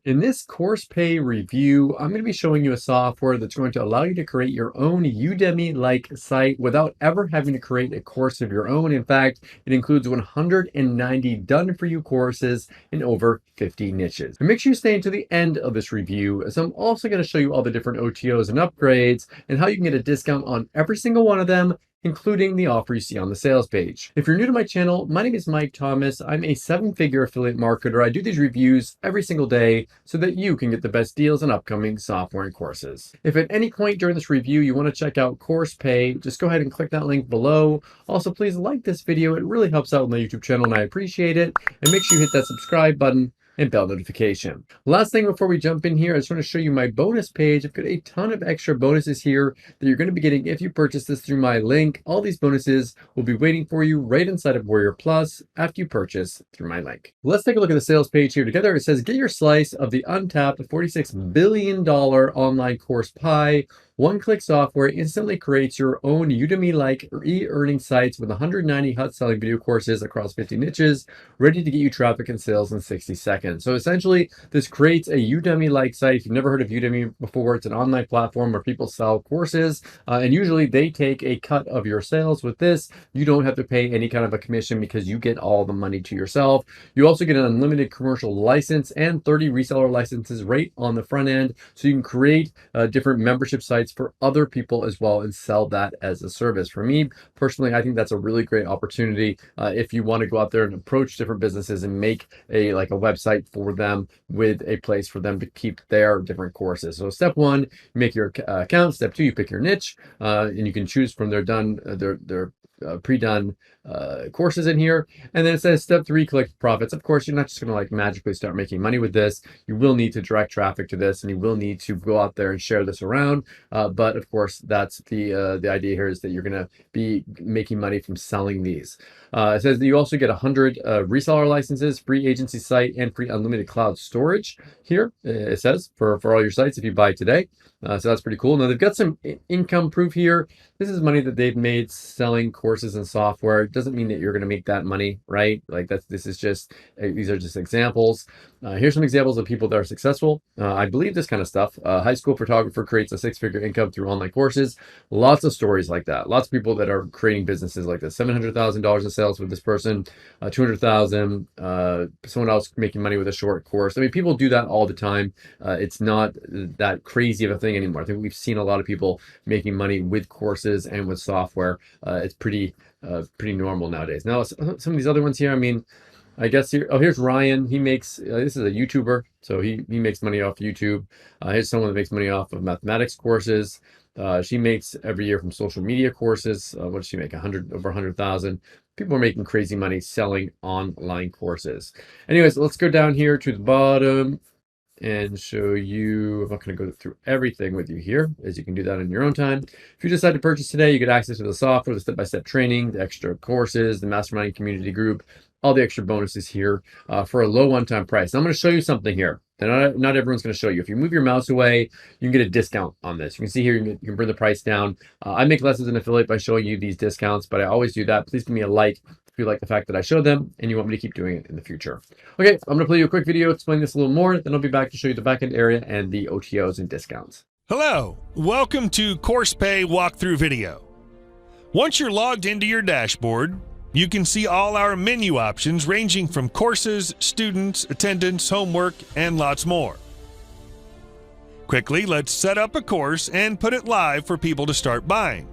In this course pay review, I'm going to be showing you a software that's going to allow you to create your own Udemy-like site without ever having to create a course of your own. In fact, it includes 190 done-for-you courses in over 50 niches. And make sure you stay until the end of this review, as I'm also going to show you all the different OTOs and upgrades and how you can get a discount on every single one of them, including the offer you see on the sales page. If you're new to my channel, my name is Mike Thomas. I'm a 7-figure affiliate marketer. I do these reviews every single day so that you can get the best deals on upcoming software and courses. If at any point during this review you want to check out Course Pay, just go ahead and click that link below. Also, please like this video. It really helps out with my YouTube channel and I appreciate it. And make sure you hit that subscribe button and bell notification. Last thing before we jump in here, I just want to show you my bonus page. I've got a ton of extra bonuses here that you're going to be getting if you purchase this through my link. All these bonuses will be waiting for you right inside of Warrior Plus after you purchase through my link. Let's take a look at the sales page here together. It says, get your slice of the untapped $46 billion online course pie. One-click software instantly creates your own Udemy-like e-earning sites with 190 hot-selling video courses across 50 niches, ready to get you traffic and sales in 60 seconds. So essentially, this creates a Udemy-like site. If you've never heard of Udemy before, it's an online platform where people sell courses, and usually they take a cut of your sales. With this, you don't have to pay any kind of a commission because you get all the money to yourself. You also get an unlimited commercial license and 30 reseller licenses right on the front end, so you can create different membership sites for other people as well and sell that as a service. For me personally, I think that's a really great opportunity if you want to go out there and approach different businesses and make a website for them with a place for them to keep their different courses. So step one, you make your account. Step two, you pick your niche, and you can choose from their pre-done courses in here. And then it says step three, collect profits. Of course, you're not just going to magically start making money with this. You will need to direct traffic to this, and you will need to go out there and share this around. But of course, that's the idea here, is that you're going to be making money from selling these. It says that you also get 100 reseller licenses, free agency site, and free unlimited cloud storage here. It says for all your sites if you buy today. So that's pretty cool. Now they've got some income proof here. This is money that they've made selling courses and software. It doesn't mean that you're going to make that money, right? This is just, these are just examples. Here's some examples of people that are successful. I believe this kind of stuff. High school photographer creates a 6-figure income through online courses. Lots of stories like that. Lots of people that are creating businesses like this. $700,000 in sales with this person, $200,000, someone else making money with a short course. I mean, people do that all the time. It's not that crazy of a thing anymore. I think we've seen a lot of people making money with courses and with software. It's pretty normal nowadays. Now, some of these other ones here, I mean, I guess here, oh, here's Ryan. He makes, this is a YouTuber, so he makes money off YouTube. Here's someone that makes money off of mathematics courses. She makes every year from social media courses. What does she make? Over 100,000. People are making crazy money selling online courses. Anyways, let's go down here to the bottom and show you. I'm not going to go through everything with you here, as you can do that in your own time. If you decide to purchase today, you get access to the software, the step-by-step training, the extra courses, the mastermind community group, all the extra bonuses here for a low one-time price. Now, I'm going to show you something here that not everyone's going to show you. If you move your mouse away, you can get a discount on this. You can see here, you can bring the price down. I make less as an affiliate by showing you these discounts, but I always do that. Please give me a like if you like the fact that I show them and you want me to keep doing it in the future. Okay, I'm going to play you a quick video, explain this a little more, then I'll be back to show you the backend area and the OTOs and discounts. Hello, welcome to Course Pay walkthrough video. Once you're logged into your dashboard, you can see all our menu options ranging from courses, students, attendance, homework, and lots more. Quickly, let's set up a course and put it live for people to start buying.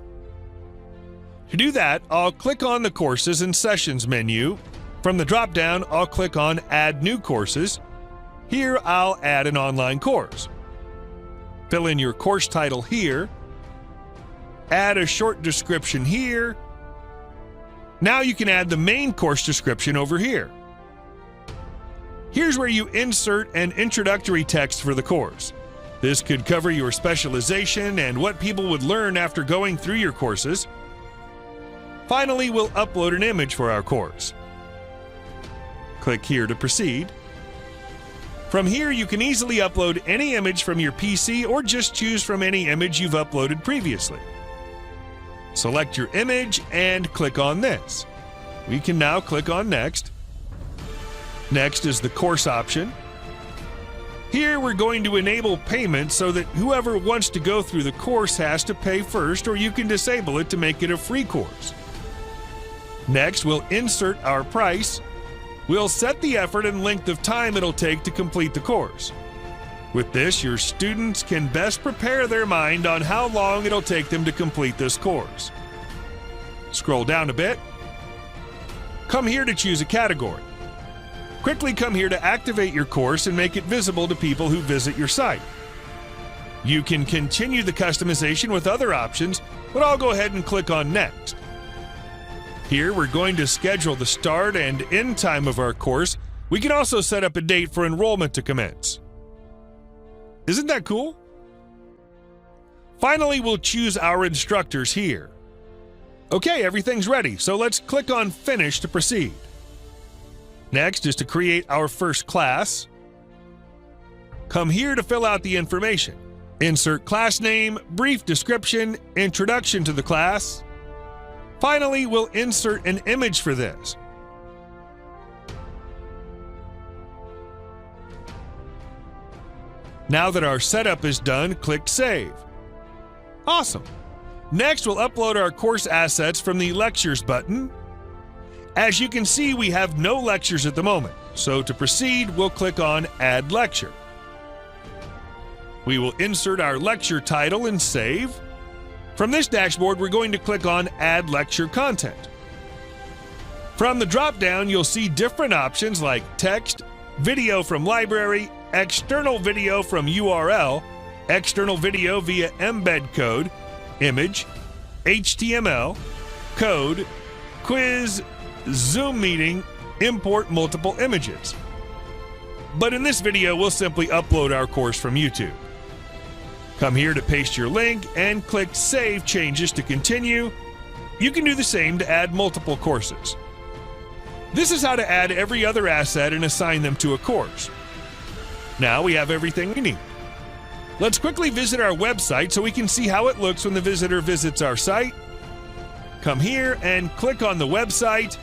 To do that, I'll click on the Courses and Sessions menu. From the drop-down, I'll click on Add New Courses. Here, I'll add an online course. Fill in your course title here. Add a short description here. Now you can add the main course description over here. Here's where you insert an introductory text for the course. This could cover your specialization and what people would learn after going through your courses. Finally, we'll upload an image for our course. Click here to proceed. From here, you can easily upload any image from your PC or just choose from any image you've uploaded previously. Select your image and click on this. We can now click on Next. Next is the course option. Here we're going to enable payment so that whoever wants to go through the course has to pay first, or you can disable it to make it a free course. Next, we'll insert our price. We'll set the effort and length of time it'll take to complete the course. With this, your students can best prepare their mind on how long it'll take them to complete this course. Scroll down a bit. Come here to choose a category. Quickly come here to activate your course and make it visible to people who visit your site. You can continue the customization with other options, but I'll go ahead and click on Next. Here we're going to schedule the start and end time of our course. We can also set up a date for enrollment to commence. Isn't that cool? Finally, we'll choose our instructors here. Okay, everything's ready, so let's click on Finish to proceed. Next is to create our first class. Come here to fill out the information. Insert class name, brief description, introduction to the class. Finally, we'll insert an image for this. Now that our setup is done, click Save. Awesome. Next, we'll upload our course assets from the Lectures button. As you can see, we have no lectures at the moment, so to proceed, we'll click on Add Lecture. We will insert our lecture title and save. From this dashboard, we're going to click on Add Lecture Content. From the drop-down, you'll see different options like text, video from library, external video from URL, external video via embed code, image, HTML, code, quiz, Zoom meeting, import multiple images. But in this video, we'll simply upload our course from YouTube. Come here to paste your link and click Save Changes to continue. You can do the same to add multiple courses. This is how to add every other asset and assign them to a course. Now we have everything we need. Let's quickly visit our website so we can see how it looks when the visitor visits our site. Come here and click on the website.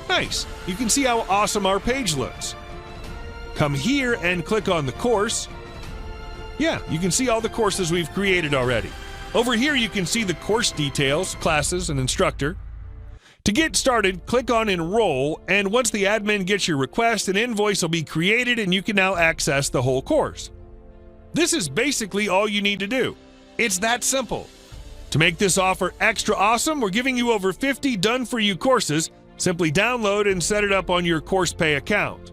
Nice, you can see how awesome our page looks. Come here and click on the course. Yeah, you can see all the courses we've created already. Over here you can see the course details, classes, and instructor. To get started, click on Enroll, and once the admin gets your request, an invoice will be created and you can now access the whole course. This is basically all you need to do. It's that simple. To make this offer extra awesome, we're giving you over 50 done-for-you courses. Simply download and set it up on your CoursePay account.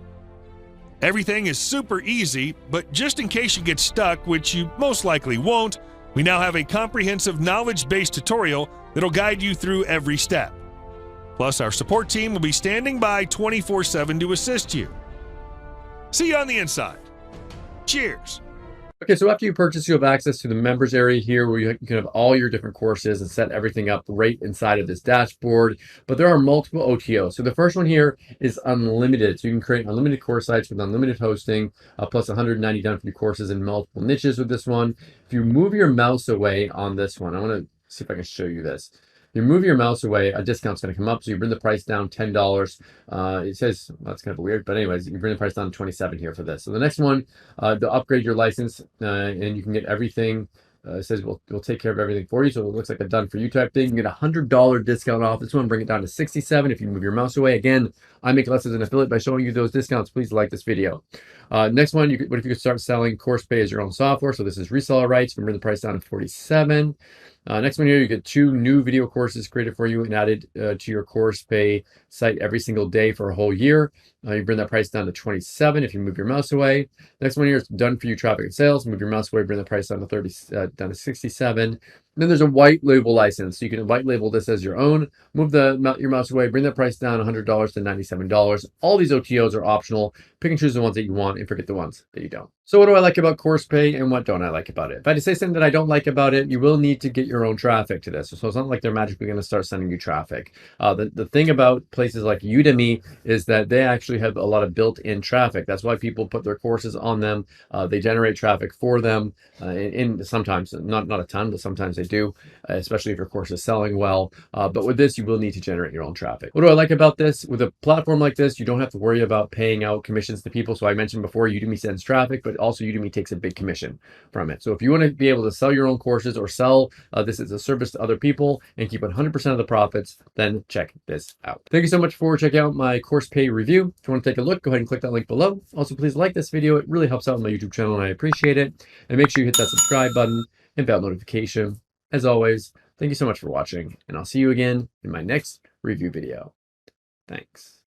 Everything is super easy, but just in case you get stuck, which you most likely won't, we now have a comprehensive knowledge-based tutorial that'll guide you through every step. Plus, our support team will be standing by 24/7 to assist you. See you on the inside. Cheers. Okay, so after you purchase, you have access to the members area here where you can have all your different courses and set everything up right inside of this dashboard. But there are multiple OTOs. So the first one here is unlimited. So you can create unlimited course sites with unlimited hosting, plus 190 done for you courses in multiple niches with this one. If you move your mouse away on this one, I want to see if I can show you this. You move your mouse away, a discount's going to come up. So you bring the price down $10. It says, well, that's kind of weird, but anyways, you bring the price down to $27 here for this. So the next one, they'll upgrade your license and you can get everything. It says we'll take care of everything for you. So it looks like a done for you type thing. You can get a $100 discount off. This one, bring it down to $67 if you move your mouse away. Again, I make less as an affiliate by showing you those discounts. Please like this video. Next one, what if you could start selling CoursePay as your own software? So this is reseller rights. You can bring the price down to $47. Next one here, you get 2 new video courses created for you and added to your CoursePay site every single day for a whole year. You bring that price down to $27 if you move your mouse away. Next one here is done for you traffic and sales. Move your mouse away, bring the price down to $67. Then there's a white label license. So you can white label this as your own. Move your mouse away, bring that price down $100 to $97. All these OTOs are optional. Pick and choose the ones that you want and forget the ones that you don't. So what do I like about CoursePay and what don't I like about it? If I had to say something that I don't like about it, you will need to get your own traffic to this. So it's not like they're magically going to start sending you traffic. The thing about places like Udemy is that they actually have a lot of built-in traffic. That's why people put their courses on them. They generate traffic for them. And sometimes, not a ton, but sometimes they do, especially if your course is selling well. But with this, you will need to generate your own traffic. What do I like about this? With a platform like this, you don't have to worry about paying out commissions to people. So I mentioned before, Udemy sends traffic, but but also Udemy takes a big commission from it. So if you want to be able to sell your own courses or sell this as a service to other people and keep 100% of the profits, then check this out. Thank you so much for checking out my course pay review. If you want to take a look, go ahead and click that link below. Also, please like this video. It really helps out my YouTube channel and I appreciate it. And make sure you hit that subscribe button and bell notification. As always, thank you so much for watching, and I'll see you again in my next review video. Thanks.